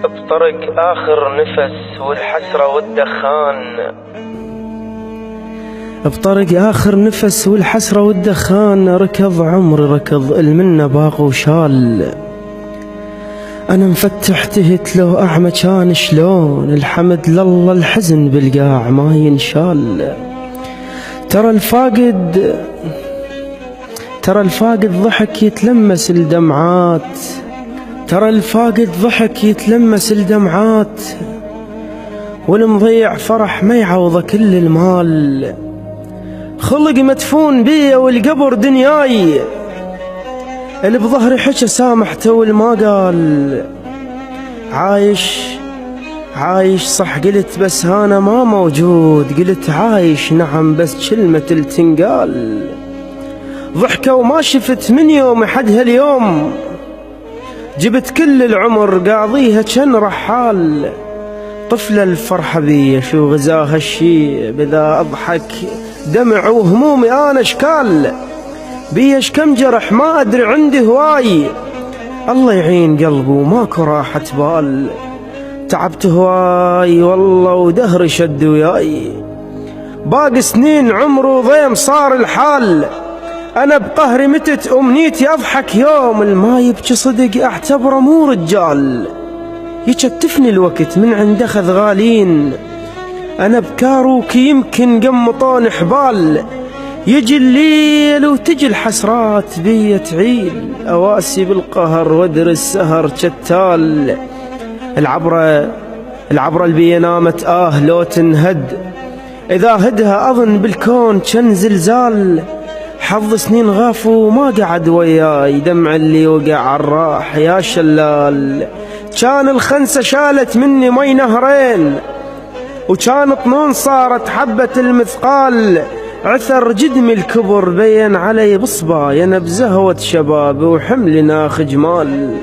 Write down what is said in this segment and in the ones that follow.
بطرق آخر نفس والحسرة والدخان، بطرق آخر نفس والحسرة والدخان، ركض عمري ركض المنة باق وشال. أنا مفتح تهت لو أعمى كان شلون، الحمد لله الحزن بالقاع ما ينشال. ترى الفاقد ضحك يتلمس الدمعات، ترى الفاقد ضحك يتلمس الدمعات، والمضيع فرح ما يعوضه كل المال. خلق مدفون بي والقبر دنياي، اللي بظهري حكى سامحته والما قال. عايش صح قلت بس أنا ما موجود، قلت عايش نعم بس كلمة التنقال. ضحكة وما شفت من يوم حد هاليوم، جبت كل العمر قاضيها كان رحال. طفلة الفرحة بي شو غزاها الشي، بذا أضحك دمع وهمومي أنا اشكال. بيش كم جرح ما أدري عندي هواي، الله يعين قلبي وماكو راحة بال. تعبت هواي والله ودهري شد وياي، باقي سنين عمره ضيم صار الحال. أنا بقهري متت أمنيتي أضحك يوم، الما يبكي صدق أعتبره مو رجال. يشتفني الوقت من عند أخذ غالين، أنا بكاروك يمكن قمطون حبال. يجي الليل وتجي الحسرات بي تعيل، أواسي بالقهر وادري السهر شتال. العبرة البي نامت لو تنهد، إذا هدها أظن بالكون كان زلزال. حظ سنين غافو ما قعد وياي، دمع اللي وقع عالراح يا شلال. كان الخنسة شالت مني مي نهرين، وكان طنون صارت حبة المثقال. عثر جدمي الكبر بين علي بصباي، أنا بزهوة شباب وحمل ناخ جمال.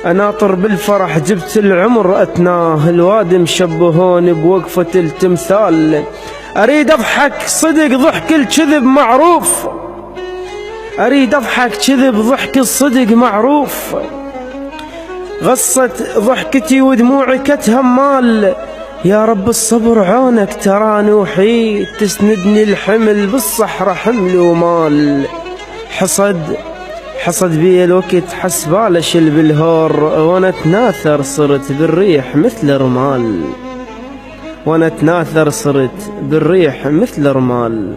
أناطر بالفرح جبت العمر أتناه، الوادم شبهون بوقفة التمثال. أريد أضحك صدق ضحك الكذب معروف، أريد أضحك كذب ضحك الصدق معروف. غصت ضحكتي ودموعي كتهمال، يا رب الصبر عونك تراني وحيد، تسندني الحمل بالصحراء حمل ومال. حصد بي الوقت حسبال شل بالهور، وانا اتناثر صرت بالريح مثل رمال، وانا اتناثر صرت بالريح مثل رمال.